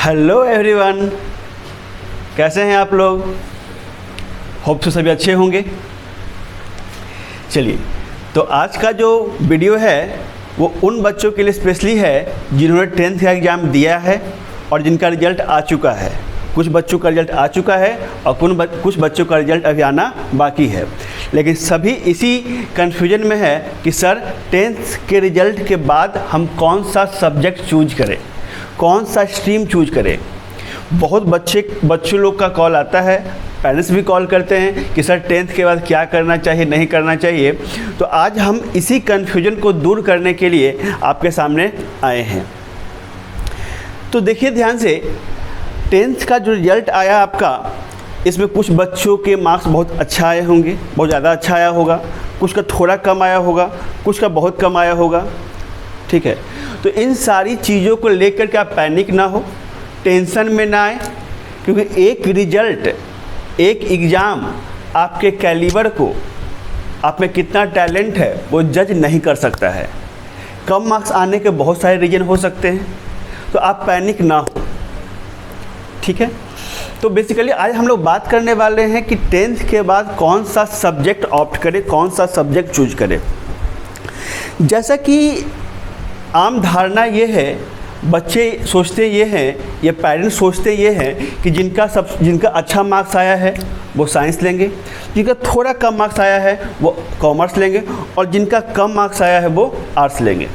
Hello everyone, कैसे हैं आप लोग? होप तो सभी अच्छे होंगे। चलिए, तो आज का जो वीडियो है वो उन बच्चों के लिए स्पेशली है जिन्होंने 10th का एग्ज़ाम दिया है और जिनका रिजल्ट आ चुका है। कुछ बच्चों का रिजल्ट आ चुका है और कुछ बच्चों का रिजल्ट अभी आना बाकी है, लेकिन सभी इसी कन्फ्यूजन में है कि सर 10th के रिजल्ट के बाद हम कौन सा सब्जेक्ट चूज करें, कौन सा स्ट्रीम चूज करें। बहुत बच्चों लोग का कॉल आता है, पेरेंट्स भी कॉल करते हैं कि सर 10th के बाद क्या करना चाहिए, नहीं करना चाहिए। तो आज हम इसी कन्फ्यूजन को दूर करने के लिए आपके सामने आए हैं। तो देखिए ध्यान से, 10th का जो रिजल्ट आया आपका, इसमें कुछ बच्चों के मार्क्स बहुत अच्छा आए होंगे, बहुत ज़्यादा अच्छा आया होगा, कुछ का थोड़ा कम आया होगा, कुछ का बहुत कम आया होगा। ठीक है, तो इन सारी चीज़ों को लेकर के आप पैनिक ना हो, टेंशन में ना आए, क्योंकि एक रिजल्ट, एक एग्ज़ाम आपके कैलिबर को, आप में कितना टैलेंट है वो जज नहीं कर सकता है। कम मार्क्स आने के बहुत सारे रीज़न हो सकते हैं, तो आप पैनिक ना हो। ठीक है, तो बेसिकली आज हम लोग बात करने वाले हैं कि 10th के बाद कौन सा सब्जेक्ट ऑप्ट करें, कौन सा सब्जेक्ट चूज करें। जैसा कि आम धारणा ये है, बच्चे सोचते ये हैं, ये पेरेंट्स सोचते ये हैं कि जिनका अच्छा मार्क्स आया है वो साइंस लेंगे, जिनका थोड़ा कम मार्क्स आया है वो कॉमर्स लेंगे, और जिनका कम मार्क्स आया है वो आर्ट्स लेंगे।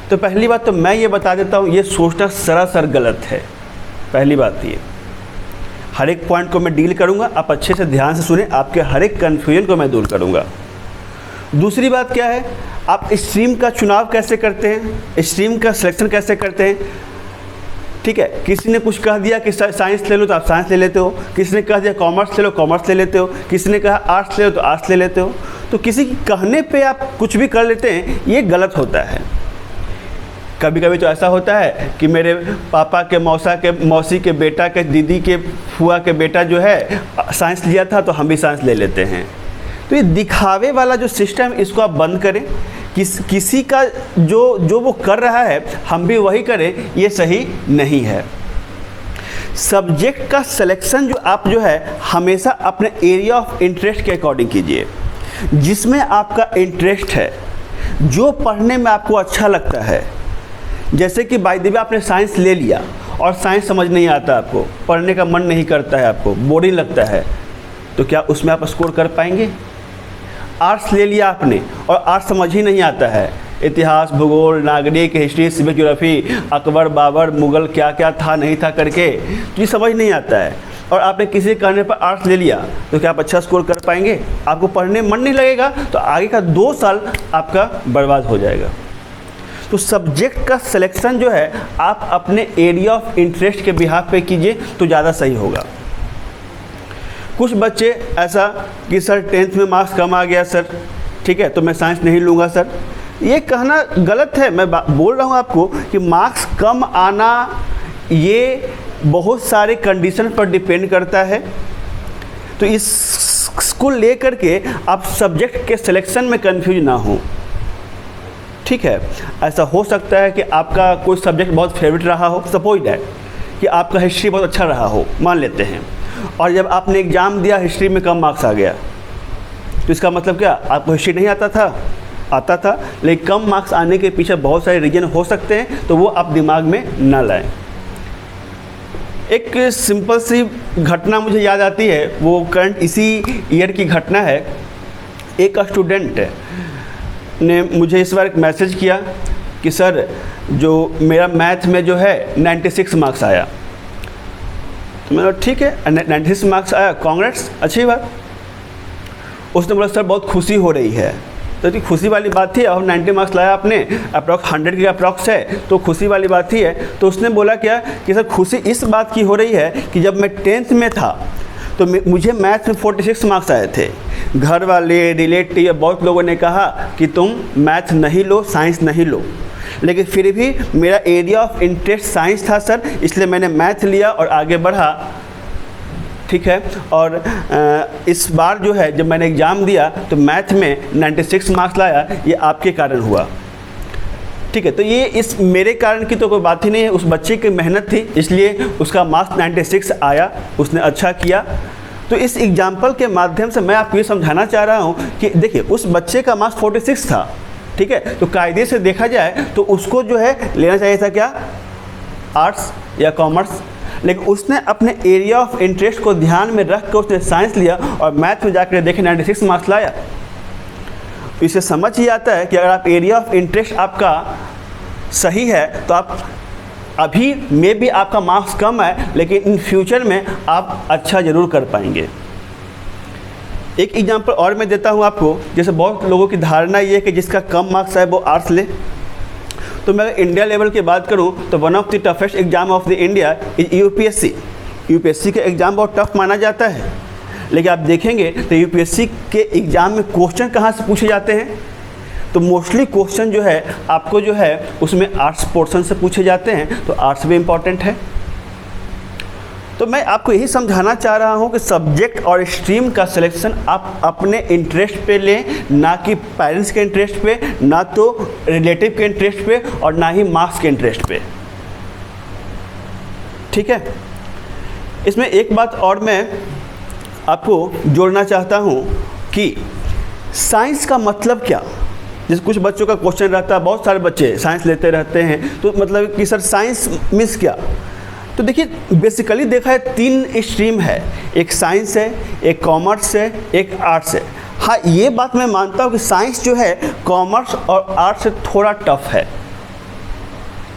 तो पहली बात तो मैं ये बता देता हूँ, ये सोचना सरासर गलत है। पहली बात ये, हर एक पॉइंट को मैं डील करूँगा, आप अच्छे से ध्यान से सुने, आपके हर एक कन्फ्यूजन को मैं दूर करूँगा। दूसरी बात क्या है, आप स्ट्रीम का चुनाव कैसे करते हैं, स्ट्रीम का सिलेक्शन कैसे करते हैं। ठीक है, किसी ने कुछ कह दिया कि साइंस ले लो तो आप साइंस ले लेते हो, किसी ने कह दिया कॉमर्स ले लो, कॉमर्स ले लेते हो, किसी ने कहा आर्ट्स ले लो तो आर्ट्स ले लेते हो। तो किसी के कहने पे आप कुछ भी कर लेते हैं, ये गलत होता है। कभी कभी तो ऐसा होता है कि मेरे पापा के मौसी के बेटा के दीदी के फुआ के बेटा जो है साइंस लिया था, तो हम भी साइंस ले लेते हैं। तो ये दिखावे वाला जो सिस्टम, इसको आप बंद करें। किसी का जो वो कर रहा है हम भी वही करें, ये सही नहीं है। सब्जेक्ट का सिलेक्शन जो है हमेशा अपने एरिया ऑफ इंटरेस्ट के अकॉर्डिंग कीजिए, जिसमें आपका इंटरेस्ट है, जो पढ़ने में आपको अच्छा लगता है। जैसे कि बाय द वे आपने साइंस ले लिया और साइंस समझ नहीं आता, आपको पढ़ने का मन नहीं करता है, आपको बोरिंग लगता है, तो क्या उसमें आप स्कोर कर पाएंगे? आर्ट्स ले लिया आपने और आर्ट्स समझ ही नहीं आता है, इतिहास, भूगोल, नागरिक, history, civic, geography, Akbar, Babur, Mughal, क्या क्या था नहीं था करके, तो ये समझ नहीं आता है, और आपने किसी कहने पर आर्ट्स ले लिया, तो क्या आप अच्छा स्कोर कर पाएंगे? आपको पढ़ने मन नहीं लगेगा, तो आगे का 2 साल आपका बर्बाद हो जाएगा। तो सब्जेक्ट का सिलेक्शन जो है आप अपने एरिया ऑफ इंटरेस्ट के बिहाफ पे कीजिए तो ज़्यादा सही होगा। कुछ बच्चे ऐसा कि सर 10th में मार्क्स कम आ गया सर, ठीक है, तो मैं साइंस नहीं लूँगा सर। ये कहना गलत है। मैं बोल रहा हूँ आपको कि मार्क्स कम आना ये बहुत सारे कंडीशन पर डिपेंड करता है। तो इसको लेकर के आप सब्जेक्ट के सिलेक्शन में कंफ्यूज ना हो। ठीक है, ऐसा हो सकता है कि आपका कोई सब्जेक्ट बहुत फेवरेट रहा हो, सपोज है कि आपका हिस्ट्री बहुत अच्छा रहा हो, मान लेते हैं, और जब आपने एग्ज़ाम दिया हिस्ट्री में कम मार्क्स आ गया, तो इसका मतलब क्या, आपको हिस्ट्री नहीं आता था, लेकिन कम मार्क्स आने के पीछे बहुत सारे रीज़न हो सकते हैं, तो वो आप दिमाग में ना लाएं। एक सिंपल सी घटना मुझे याद आती है, वो करंट इसी ईयर की घटना है। एक स्टूडेंट ने मुझे इस बार एक मैसेज किया कि सर जो मेरा मैथ में जो है 96 मार्क्स आया। तो मैंने ठीक है, 96 मार्क्स आया, कांग्रेट्स, अच्छी बात। उसने बोला सर बहुत खुशी हो रही है। तो खुशी वाली बात थी, अब 90 मार्क्स लाया आपने, अप्रॉक्स 100 के अप्रॉक्स है, तो खुशी वाली बात ही है। तो उसने बोला क्या कि सर खुशी इस बात की हो रही है कि जब मैं 10th में था तो मुझे मैथ में 46 मार्क्स आए थे। घर वाले, रिलेटिव, बहुत लोगों ने कहा कि तुम मैथ नहीं लो, साइंस नहीं लो, लेकिन फिर भी मेरा एरिया ऑफ इंटरेस्ट साइंस था सर, इसलिए मैंने मैथ लिया और आगे बढ़ा। ठीक है, और इस बार जो है जब मैंने एग्ज़ाम दिया तो मैथ में 96 मार्क्स लाया, ये आपके कारण हुआ। ठीक है। तो ये इस मेरे कारण की तो कोई बात ही नहीं है, उस बच्चे की मेहनत थी, इसलिए उसका मार्क्स 96 आया, उसने अच्छा किया। तो इस एग्जाम्पल के माध्यम से मैं आपको ये समझाना चाह रहा हूँ कि देखिए उस बच्चे का मार्क्स 46 था, ठीक है। तो कायदे से देखा जाए तो उसको जो है लेना चाहिए था क्या, आर्ट्स या कॉमर्स, लेकिन उसने अपने एरिया ऑफ इंटरेस्ट को ध्यान में रख कर उसने साइंस लिया और मैथ में जाकर देखे 96 मार्क्स लाया। तो इससे समझ ही आता है कि अगर आप एरिया ऑफ इंटरेस्ट आपका सही है तो आप अभी में भी आपका मार्क्स कम है, लेकिन इन फ्यूचर में आप अच्छा ज़रूर कर पाएंगे। एक एग्जांपल और मैं देता हूं आपको। जैसे बहुत लोगों की धारणा ये है कि जिसका कम मार्क्स है वो आर्ट्स ले। तो मैं अगर इंडिया लेवल की बात करूं तो one of the toughest exam of the India is UPSC. UPSC का एग्ज़ाम बहुत टफ माना जाता है, लेकिन आप देखेंगे तो यूपीएससी के एग्ज़ाम में क्वेश्चन कहाँ से पूछे जाते हैं, तो मोस्टली क्वेश्चन जो है आपको जो है उसमें आर्ट्स पोर्शन से पूछे जाते हैं। तो आर्ट्स भी इम्पॉर्टेंट है। तो मैं आपको यही समझाना चाह रहा हूँ कि सब्जेक्ट और स्ट्रीम का सिलेक्शन आप अपने इंटरेस्ट पे लें, ना कि पेरेंट्स के इंटरेस्ट पे, ना तो रिलेटिव के इंटरेस्ट पे, और ना ही मार्क्स के इंटरेस्ट पे, ठीक है। इसमें एक बात और मैं आपको जोड़ना चाहता हूँ कि साइंस का मतलब क्या। जैसे कुछ बच्चों का क्वेश्चन रहता है, बहुत सारे बच्चे साइंस लेते रहते हैं, तो मतलब कि सर साइंस मीन्स क्या। तो देखिए बेसिकली देखा है 3 स्ट्रीम है, एक साइंस है, एक कॉमर्स है, एक आर्ट्स है। हाँ ये बात मैं मानता हूँ कि साइंस जो है कॉमर्स और आर्ट्स से थोड़ा टफ है,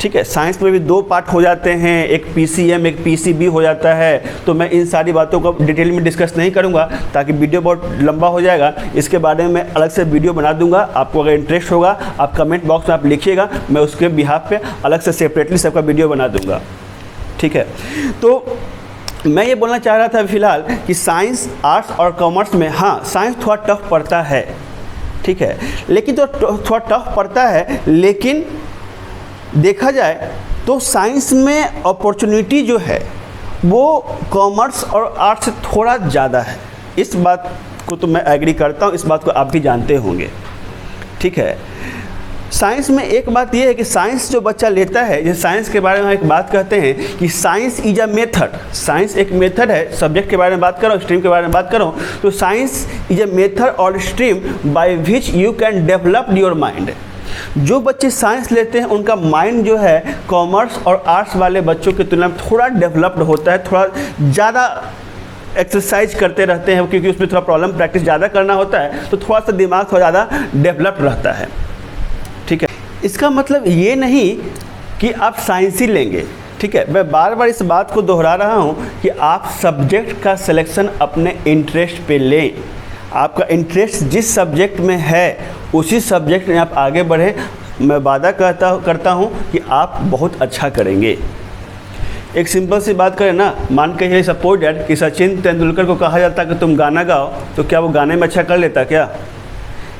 ठीक है। साइंस में भी 2 पार्ट हो जाते हैं, एक पीसीएम एक पीसीबी हो जाता है। तो मैं इन सारी बातों को डिटेल में डिस्कस नहीं करूंगा ताकि वीडियो बहुत लंबा हो जाएगा। इसके बारे में मैं अलग से वीडियो बना दूंगा। आपको अगर इंटरेस्ट होगा आप कमेंट बॉक्स में आप लिखिएगा, मैं उसके बिहाफ पे अलग से सेपरेटली सबका वीडियो बना दूंगा, ठीक है। तो मैं ये बोलना चाह रहा था फिलहाल कि साइंस, आर्ट्स और कॉमर्स में हाँ साइंस थोड़ा टफ पड़ता है, ठीक है, लेकिन तो थोड़ा टफ पड़ता है, लेकिन देखा जाए तो साइंस में अपॉर्चुनिटी जो है वो कॉमर्स और आर्ट्स से थोड़ा ज़्यादा है। इस बात को तो मैं एग्री करता हूँ, इस बात को आप भी जानते होंगे, ठीक है। साइंस में एक बात यह है कि साइंस जो बच्चा लेता है, जैसे साइंस के बारे में हम एक बात कहते हैं कि science is a method. Science एक मेथड है। सब्जेक्ट के बारे में बात करो, स्ट्रीम के बारे में बात करो, तो साइंस इज अ मेथड और stream by which you can develop your mind. जो बच्चे साइंस लेते हैं उनका माइंड जो है कॉमर्स और आर्ट्स वाले बच्चों की तुलना में थोड़ा डेवलप्ड होता है, थोड़ा ज़्यादा एक्सरसाइज करते रहते हैं, क्योंकि उसमें थोड़ा प्रॉब्लम प्रैक्टिस ज़्यादा करना होता है, तो थोड़ा सा दिमाग थोड़ा ज़्यादा डेवलप्ड रहता है, ठीक है। इसका मतलब ये नहीं कि आप साइंस ही लेंगे, ठीक है। मैं बार बार इस बात को दोहरा रहा हूँ कि आप सब्जेक्ट का सिलेक्शन अपने इंटरेस्ट पे लें। आपका इंटरेस्ट जिस सब्जेक्ट में है उसी सब्जेक्ट में आप आगे बढ़ें। मैं वादा करता हूँ कि आप बहुत अच्छा करेंगे। एक सिंपल सी बात करें ना, मान के चलिए सपोज डैट कि सचिन तेंदुलकर को कहा जाता कि तुम गाना गाओ, तो क्या वो गाने में अच्छा कर लेता क्या?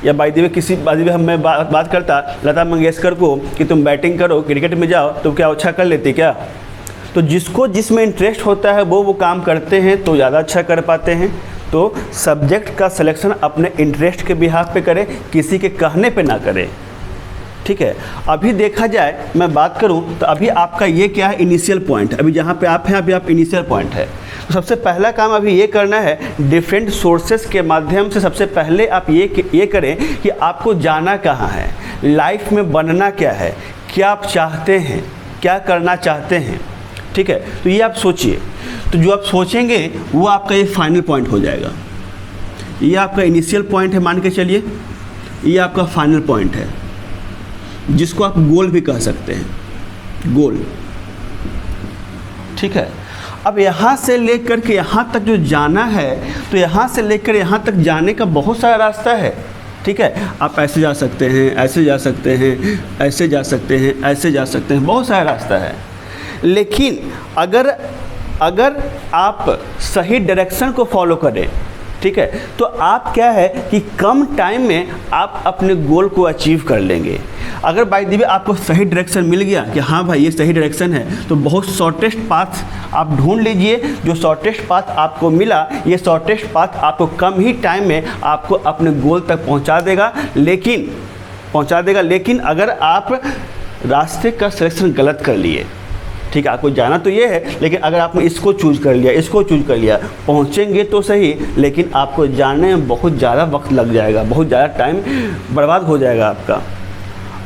या बाय द वे किसी मैं बात करता लता मंगेशकर को कि तुम बैटिंग करो, क्रिकेट में जाओ, तो क्या अच्छा कर लेती क्या? तो जिसको जिसमें इंटरेस्ट होता है वो काम करते हैं तो ज़्यादा अच्छा कर पाते हैं। तो सब्जेक्ट का सिलेक्शन अपने इंटरेस्ट के बिहाफ पे करें, किसी के कहने पे ना करें, ठीक है। अभी देखा जाए मैं बात करूं तो अभी आपका ये क्या है, इनिशियल पॉइंट। अभी जहां पे आप हैं अभी आप इनिशियल पॉइंट है। तो सबसे पहला काम अभी ये करना है, डिफरेंट सोर्सेस के माध्यम से सबसे पहले आप ये करें कि आपको जाना कहाँ है, लाइफ में बनना क्या है, क्या आप चाहते हैं, क्या करना चाहते हैं, ठीक है। तो ये आप सोचिए। तो जो आप सोचेंगे वो आपका ये फाइनल पॉइंट हो जाएगा। ये आपका इनिशियल पॉइंट है, मान के चलिए, ये आपका फाइनल पॉइंट है, जिसको आप गोल भी कह सकते हैं, गोल, ठीक है। अब यहाँ से लेकर के यहाँ तक जो जाना है, तो यहाँ से लेकर यहाँ तक जाने का बहुत सारा रास्ता है, ठीक है। आप ऐसे जा सकते हैं, ऐसे जा सकते हैं, ऐसे जा सकते हैं, ऐसे जा सकते हैं, बहुत सारा रास्ता है। लेकिन अगर आप सही डायरेक्शन को फॉलो करें, ठीक है, तो आप क्या है कि कम टाइम में आप अपने गोल को अचीव कर लेंगे। अगर बाय द वे आपको सही डायरेक्शन मिल गया कि हाँ भाई ये सही डायरेक्शन है, तो बहुत शॉर्टेस्ट पाथ आप ढूंढ लीजिए। जो शॉर्टेस्ट पाथ आपको मिला, ये शॉर्टेस्ट पाथ आपको कम ही टाइम में आपको अपने गोल तक पहुंचा देगा। लेकिन अगर आप रास्ते का सिलेक्शन गलत कर लिए, ठीक है, आपको जाना तो ये है, लेकिन अगर आपने इसको चूज कर लिया, इसको चूज कर लिया, पहुँचेंगे तो सही, लेकिन आपको जाने में बहुत ज़्यादा वक्त लग जाएगा, बहुत ज़्यादा टाइम बर्बाद हो जाएगा आपका।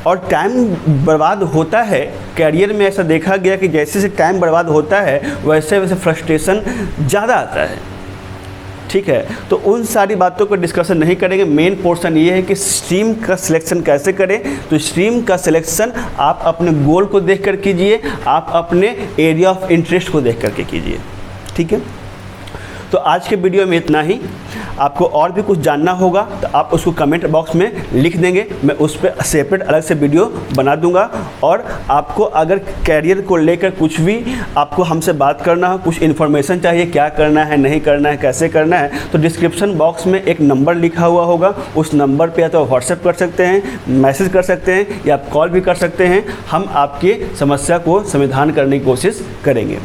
और टाइम बर्बाद होता है कैरियर में, ऐसा देखा गया कि जैसे जैसे टाइम बर्बाद होता है वैसे वैसे फ्रस्ट्रेशन ज़्यादा आता है, ठीक है। तो उन सारी बातों को डिस्कशन नहीं करेंगे। मेन पोर्शन ये है कि स्ट्रीम का सिलेक्शन कैसे करें। तो स्ट्रीम का सिलेक्शन आप अपने गोल को देख कर कीजिए, आप अपने एरिया ऑफ इंटरेस्ट को देख करके कीजिए, ठीक है। तो आज के वीडियो में इतना ही। आपको और भी कुछ जानना होगा तो आप उसको कमेंट बॉक्स में लिख देंगे, मैं उस पर सेपरेट अलग से वीडियो बना दूंगा। और आपको अगर कैरियर को लेकर कुछ भी आपको हमसे बात करना हो, कुछ इन्फॉर्मेशन चाहिए, क्या करना है, नहीं करना है, कैसे करना है, तो डिस्क्रिप्शन बॉक्स में एक नंबर लिखा हुआ होगा, उस नंबर पे या तो व्हाट्सएप कर सकते हैं, मैसेज कर सकते हैं, या आप कॉल भी कर सकते हैं। हम आपकी समस्या को समाधान करने की कोशिश करेंगे,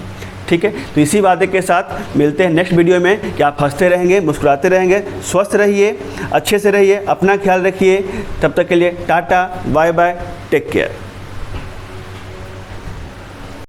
ठीक है। तो इसी वादे के साथ मिलते हैं नेक्स्ट वीडियो में कि आप हंसते रहेंगे, मुस्कुराते रहेंगे, स्वस्थ रहिए, अच्छे से रहिए, अपना ख्याल रखिए। तब तक के लिए tata, bye bye, take care.